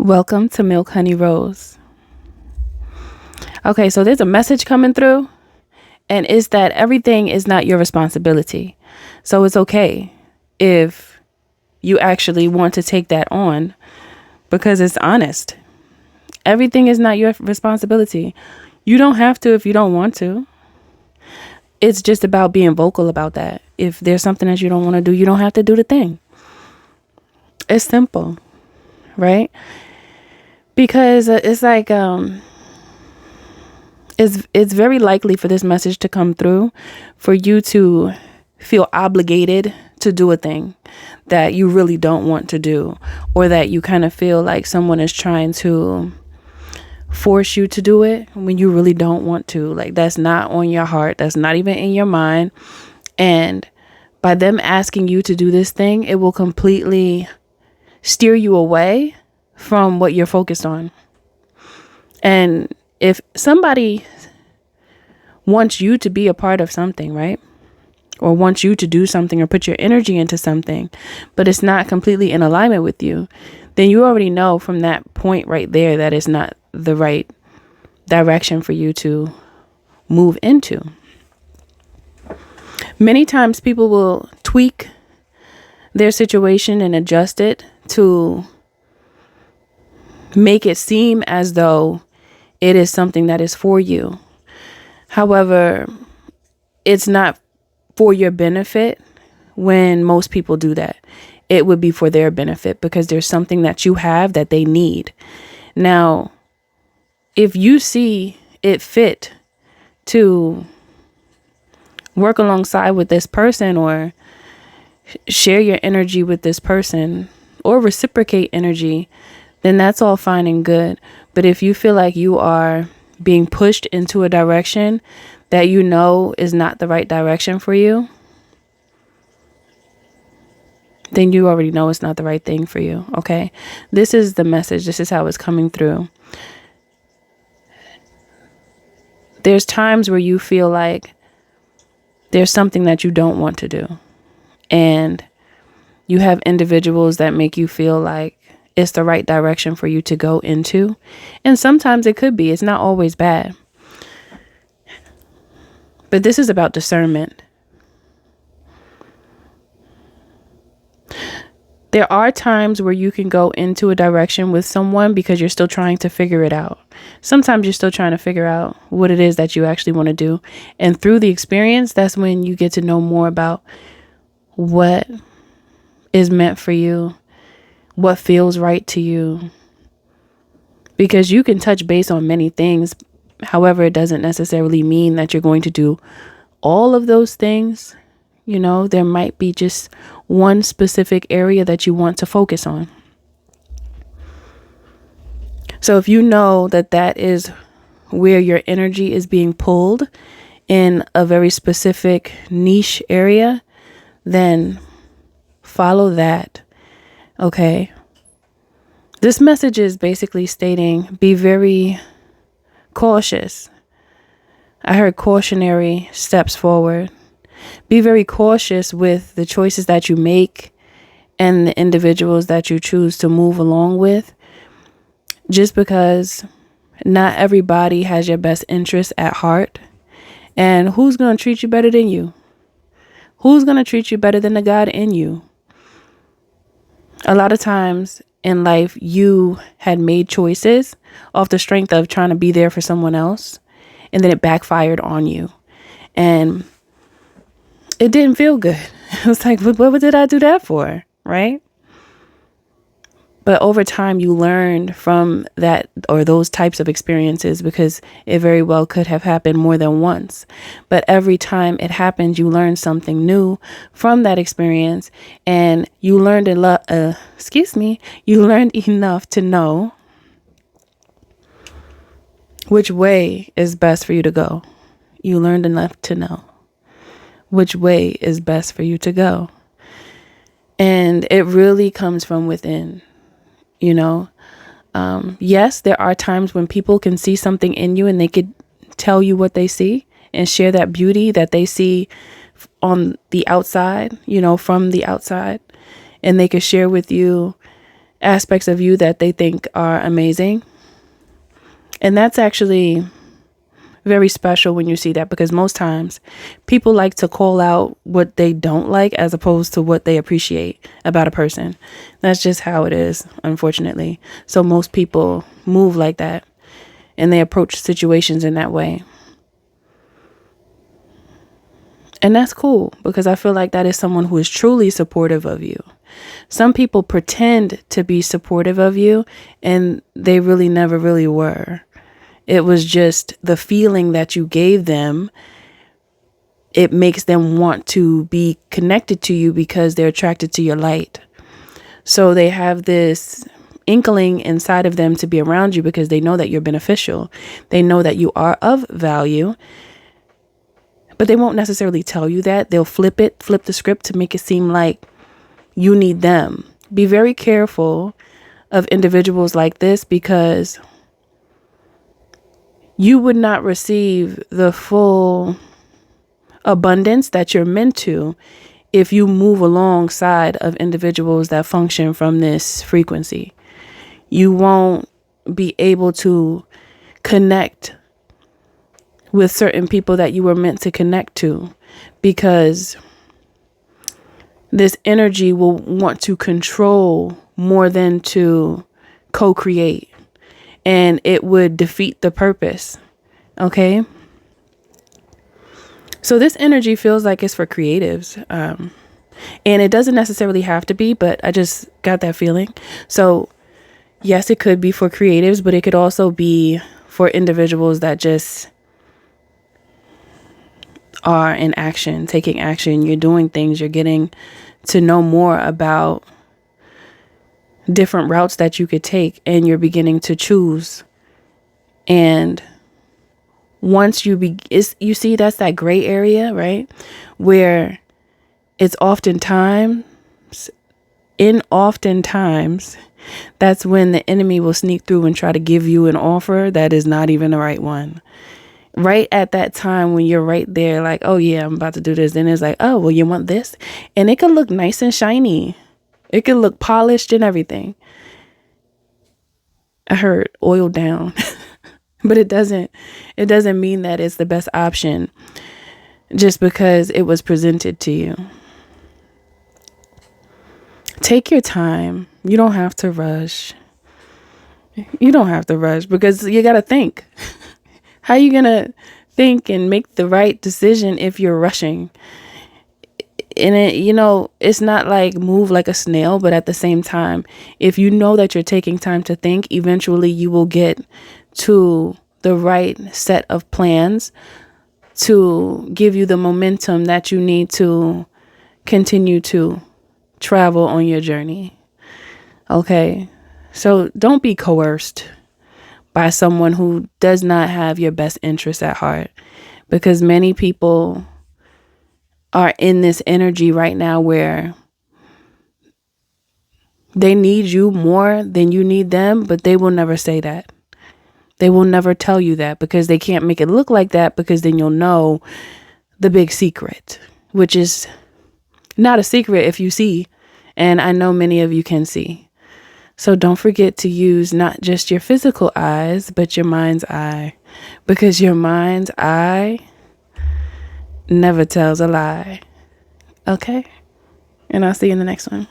Welcome to Milk Honey Rose. Okay, so there's a message coming through, and it's that everything is not your responsibility. So it's okay if you actually want to take that on because it's honest. Everything is not your responsibility. You don't have to if you don't want to. It's just about being vocal about that. If there's something that you don't want to do, you don't have to do the thing. It's simple, right? Because it's like it's very likely for this message to come through for you to feel obligated to do a thing that you really don't want to do, or that you kind of feel like someone is trying to force you to do it when you really don't want to. Like, that's not on your heart, that's not even in your mind. And by them asking you to do this thing, it will completely steer you away from what you're focused on. And if somebody wants you to be a part of something, right? Or wants you to do something or put your energy into something, but it's not completely in alignment with you, then you already know from that point right there that it's not the right direction for you to move into. Many times people will tweak their situation and adjust it to make it seem as though it is something that is for you. However, it's not for your benefit when most people do that. It would be for their benefit because there's something that you have that they need. Now, if you see it fit to work alongside with this person, or share your energy with this person, or reciprocate energy, then that's all fine and good. But if you feel like you are being pushed into a direction that you know is not the right direction for you, then you already know it's not the right thing for you. Okay. This is the message. This is how it's coming through. There's times where you feel like there's something that you don't want to do, and you have individuals that make you feel like it's the right direction for you to go into. And sometimes it could be. It's not always bad. But this is about discernment. There are times where you can go into a direction with someone because you're still trying to figure it out. Sometimes you're still trying to figure out what it is that you actually want to do. And through the experience, that's when you get to know more about what is meant for you, what feels right to you. Because you can touch base on many things. However, it doesn't necessarily mean that you're going to do all of those things. You know, there might be just one specific area that you want to focus on. So if you know that that is where your energy is being pulled in a very specific niche area, then follow that. Okay. This message is basically stating, be very cautious. I heard cautionary steps forward. Be very cautious with the choices that you make and the individuals that you choose to move along with, just because not everybody has your best interest at heart. And who's going to treat you better than you? Who's going to treat you better than the God in you? A lot of times in life, you had made choices off the strength of trying to be there for someone else, and then it backfired on you. And it didn't feel good. It was like, what did I do that for? Right? But over time, you learned from that, or those types of experiences, because it very well could have happened more than once. But every time it happened, you learned something new from that experience, and you learned you learned enough to know which way is best for you to go. You learned enough to know which way is best for you to go. And it really comes from within. You know, yes, there are times when people can see something in you and they could tell you what they see and share that beauty that they see on the outside, you know, from the outside. And they could share with you aspects of you that they think are amazing. And that's actually very special when you see that, because most times people like to call out what they don't like as opposed to what they appreciate about a person. That's just how it is, unfortunately. So most people move like that and they approach situations in that way. And that's cool, because I feel like that is someone who is truly supportive of you. Some people pretend to be supportive of you and they really never really were. It was just the feeling that you gave them. It makes them want to be connected to you because they're attracted to your light. So they have this inkling inside of them to be around you because they know that you're beneficial. They know that you are of value. But they won't necessarily tell you that. They'll flip the script to make it seem like you need them. Be very careful of individuals like this, because you would not receive the full abundance that you're meant to if you move alongside of individuals that function from this frequency. You won't be able to connect with certain people that you were meant to connect to, because this energy will want to control more than to co-create, and it would defeat the purpose. Okay. So this energy feels like it's for creatives. And it doesn't necessarily have to be, but I just got that feeling. So yes, it could be for creatives, but it could also be for individuals that just are in action, taking action. You're doing things, you're getting to know more about different routes that you could take, and you're beginning to choose. And once you see, that's that gray area, right? Where it's oftentimes, that's when the enemy will sneak through and try to give you an offer that is not even the right one. Right at that time when you're right there, like, oh yeah, I'm about to do this. Then it's like, oh, well, you want this? And it could look nice and shiny. It could look polished and everything. I heard oiled down, but it doesn't mean that it's the best option just because it was presented to you. Take your time. You don't have to rush. Because you got to think. How are you going to think and make the right decision if you're rushing? And it's not like move like a snail, but at the same time, if you know that you're taking time to think, eventually you will get to the right set of plans to give you the momentum that you need to continue to travel on your journey. Okay. So don't be coerced by someone who does not have your best interests at heart, because many people are in this energy right now where they need you more than you need them, but they will never say that. They will never tell you that, because they can't make it look like that, because then you'll know the big secret, which is not a secret if you see. And I know many of you can see. So don't forget to use not just your physical eyes, but your mind's eye, because your mind's eye never tells a lie. Okay? And I'll see you in the next one.